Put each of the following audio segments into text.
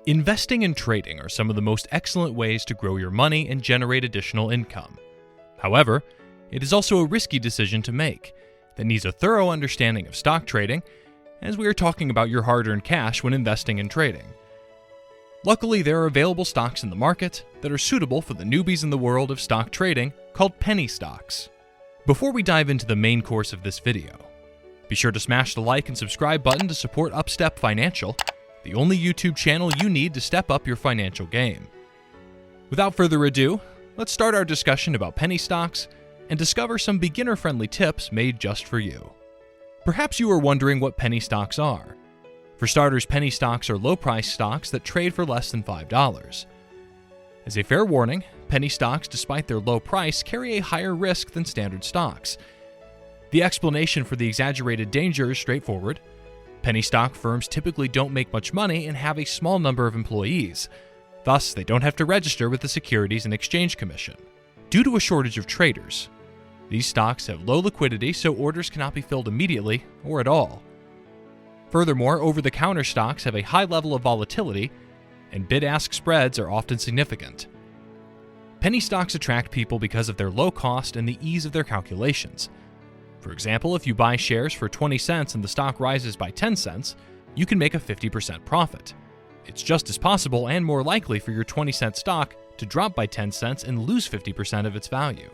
Investing and trading are some of the most excellent ways to grow your money and generate additional income. However, it is also a risky decision to make that needs a thorough understanding of stock trading, as we are talking about your hard-earned cash when investing and trading. Luckily, there are available stocks in the market that are suitable for the newbies in the world of stock trading called penny stocks. Before we dive into the main course of this video, be sure to smash the like and subscribe button to support Upstep Financial, the only YouTube channel you need to step up your financial game. Without further ado, let's start our discussion about penny stocks and discover some beginner-friendly tips made just for you. Perhaps you are wondering what penny stocks are. For starters, penny stocks are low-price stocks that trade for less than $5. As a fair warning, penny stocks, despite their low price, carry a higher risk than standard stocks. The explanation for the exaggerated danger is straightforward. Penny stock firms typically don't make much money and have a small number of employees. Thus, they don't have to register with the Securities and Exchange Commission. Due to a shortage of traders, these stocks have low liquidity, so orders cannot be filled immediately or at all. Furthermore, over-the-counter stocks have a high level of volatility, and bid-ask spreads are often significant. Penny stocks attract people because of their low cost and the ease of their calculations. For example, if you buy shares for 20 cents and the stock rises by 10 cents, you can make a 50% profit. It's just as possible and more likely for your 20-cent stock to drop by 10 cents and lose 50% of its value.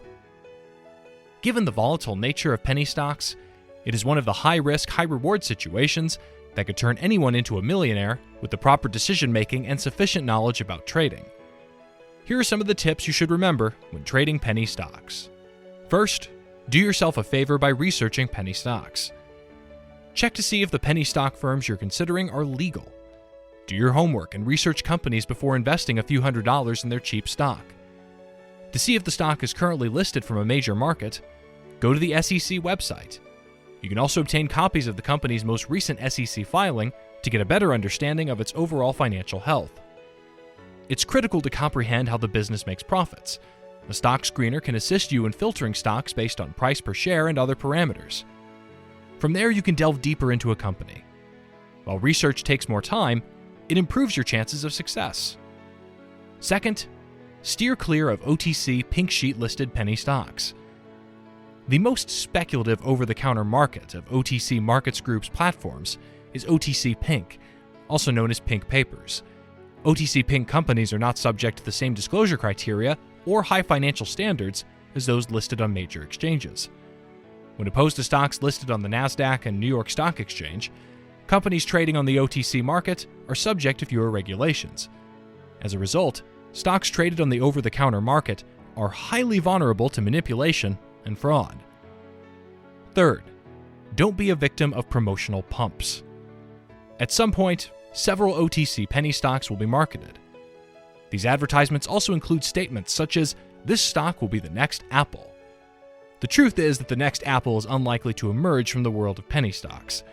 Given the volatile nature of penny stocks, it is one of the high-risk, high-reward situations that could turn anyone into a millionaire with the proper decision-making and sufficient knowledge about trading. Here are some of the tips you should remember when trading penny stocks. First, do yourself a favor by researching penny stocks. Check to see if the penny stock firms you're considering are legal. Do your homework and research companies before investing a few $100s in their cheap stock. To see if the stock is currently listed from a major market, go to the SEC website. You can also obtain copies of the company's most recent SEC filing to get a better understanding of its overall financial health. It's critical to comprehend how the business makes profits. A stock screener can assist you in filtering stocks based on price per share and other parameters. From there, you can delve deeper into a company. While research takes more time, it improves your chances of success. Second, steer clear of OTC pink sheet listed penny stocks. The most speculative over-the-counter market of OTC Markets Group's platforms is OTC Pink, also known as pink papers. OTC Pink companies are not subject to the same disclosure criteria or high financial standards as those listed on major exchanges. When opposed to stocks listed on the NASDAQ and New York Stock Exchange, companies trading on the OTC market are subject to fewer regulations. As a result, stocks traded on the over-the-counter market are highly vulnerable to manipulation and fraud. Third, don't be a victim of promotional pumps. At some point, several OTC penny stocks will be marketed. These advertisements also include statements such as, "This stock will be the next Apple." The truth is that the next Apple is unlikely to emerge from the world of penny stocks.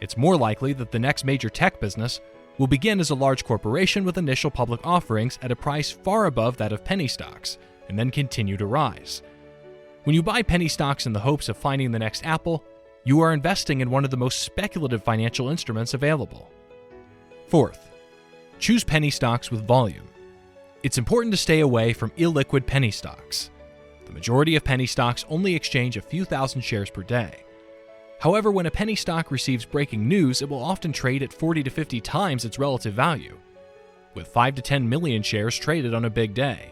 It's more likely that the next major tech business will begin as a large corporation with initial public offerings at a price far above that of penny stocks, and then continue to rise. When you buy penny stocks in the hopes of finding the next Apple, you are investing in one of the most speculative financial instruments available. Fourth, choose penny stocks with volume. It's important to stay away from illiquid penny stocks. The majority of penny stocks only exchange a few thousand shares per day. However, when a penny stock receives breaking news, it will often trade at 40 to 50 times its relative value, with 5 to 10 million shares traded on a big day.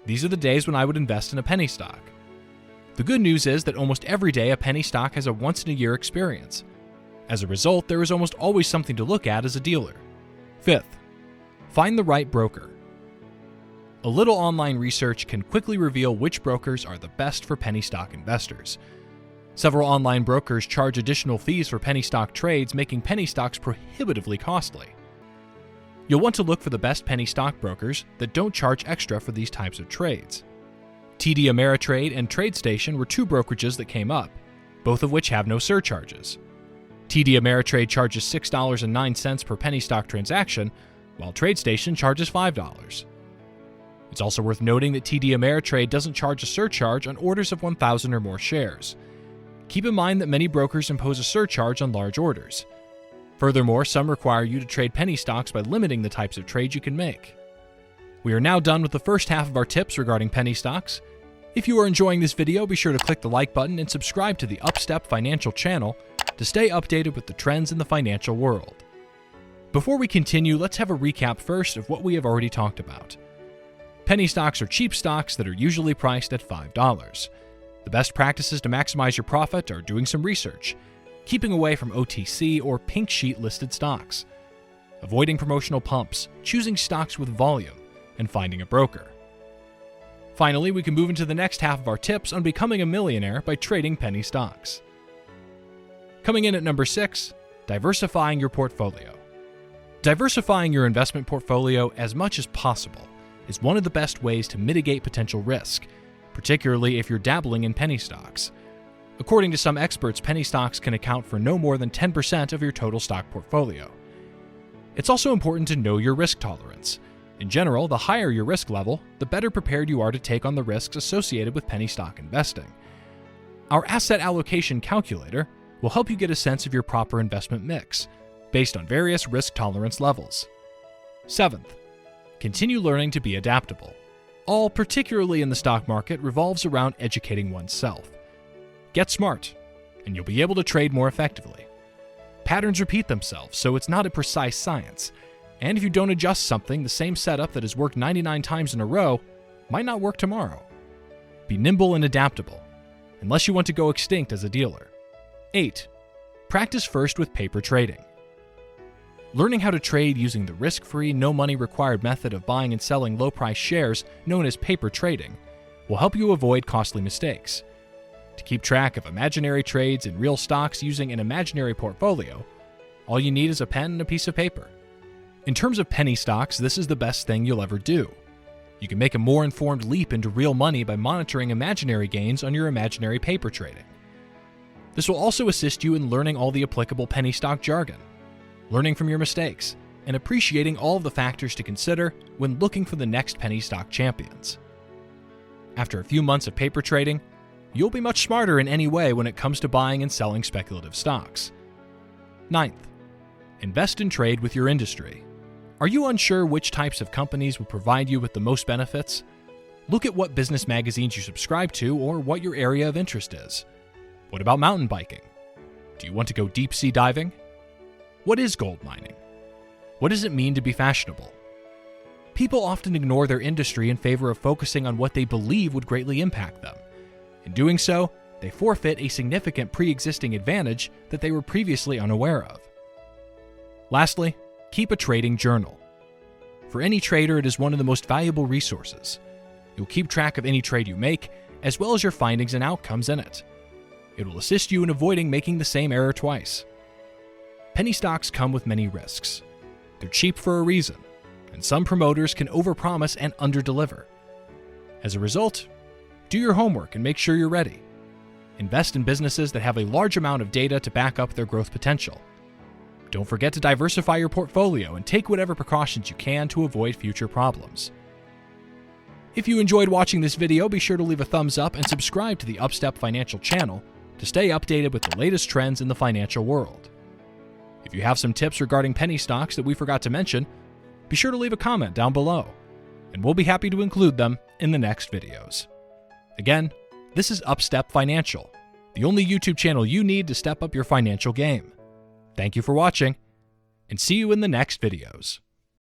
These are the days when I would invest in a penny stock. The good news is that almost every day a penny stock has a once-in-a-year experience. As a result, there is almost always something to look at as a dealer. Fifth, find the right broker. A little online research can quickly reveal which brokers are the best for penny stock investors. Several online brokers charge additional fees for penny stock trades, making penny stocks prohibitively costly. You'll want to look for the best penny stock brokers that don't charge extra for these types of trades. TD Ameritrade and TradeStation were two brokerages that came up, both of which have no surcharges. TD Ameritrade charges $6.09 per penny stock transaction, while TradeStation charges $5. It's also worth noting that TD Ameritrade doesn't charge a surcharge on orders of 1,000 or more shares. Keep in mind that many brokers impose a surcharge on large orders. Furthermore, some require you to trade penny stocks by limiting the types of trades you can make. We are now done with the first half of our tips regarding penny stocks. If you are enjoying this video, be sure to click the like button and subscribe to the Upstep Financial channel to stay updated with the trends in the financial world. Before we continue, let's have a recap first of what we have already talked about. Penny stocks are cheap stocks that are usually priced at $5. The best practices to maximize your profit are doing some research, keeping away from OTC or pink sheet listed stocks, avoiding promotional pumps, choosing stocks with volume, and finding a broker. Finally, we can move into the next half of our tips on becoming a millionaire by trading penny stocks. Coming in at number 6, diversifying your portfolio. Diversifying your investment portfolio as much as possible is one of the best ways to mitigate potential risk, particularly if you're dabbling in penny stocks. According to some experts, penny stocks can account for no more than 10% of your total stock portfolio. It's also important to know your risk tolerance. In general, the higher your risk level, the better prepared you are to take on the risks associated with penny stock investing. Our asset allocation calculator will help you get a sense of your proper investment mix, based on various risk tolerance levels. 7th, continue learning to be adaptable. All, particularly in the stock market, revolves around educating oneself. Get smart, and you'll be able to trade more effectively. Patterns repeat themselves, so it's not a precise science. And if you don't adjust something, the same setup that has worked 99 times in a row might not work tomorrow. Be nimble and adaptable, unless you want to go extinct as a dealer. 8. Practice first with paper trading. Learning how to trade using the risk-free, no-money required method of buying and selling low-price shares known as paper trading will help you avoid costly mistakes. To keep track of imaginary trades in real stocks using an imaginary portfolio, all you need is a pen and a piece of paper. In terms of penny stocks, this is the best thing you'll ever do. You can make a more informed leap into real money by monitoring imaginary gains on your imaginary paper trading. This will also assist you in learning all the applicable penny stock jargon, learning from your mistakes, and appreciating all of the factors to consider when looking for the next penny stock champions. After a few months of paper trading, you'll be much smarter in any way when it comes to buying and selling speculative stocks. 9th, invest and trade with your industry. Are you unsure which types of companies will provide you with the most benefits? Look at what business magazines you subscribe to or what your area of interest is. What about mountain biking? Do you want to go deep sea diving? What is gold mining? What does it mean to be fashionable? People often ignore their industry in favor of focusing on what they believe would greatly impact them. In doing so, they forfeit a significant pre-existing advantage that they were previously unaware of. Lastly, keep a trading journal. For any trader, it is one of the most valuable resources. You'll keep track of any trade you make, as well as your findings and outcomes in it. It will assist you in avoiding making the same error twice. Penny stocks come with many risks. They're cheap for a reason, and some promoters can overpromise and underdeliver. As a result, do your homework and make sure you're ready. Invest in businesses that have a large amount of data to back up their growth potential. Don't forget to diversify your portfolio and take whatever precautions you can to avoid future problems. If you enjoyed watching this video, be sure to leave a thumbs up and subscribe to the Upstep Financial channel to stay updated with the latest trends in the financial world. If you have some tips regarding penny stocks that we forgot to mention, be sure to leave a comment down below, and we'll be happy to include them in the next videos. Again, this is Upstep Financial, the only YouTube channel you need to step up your financial game. Thank you for watching, and see you in the next videos.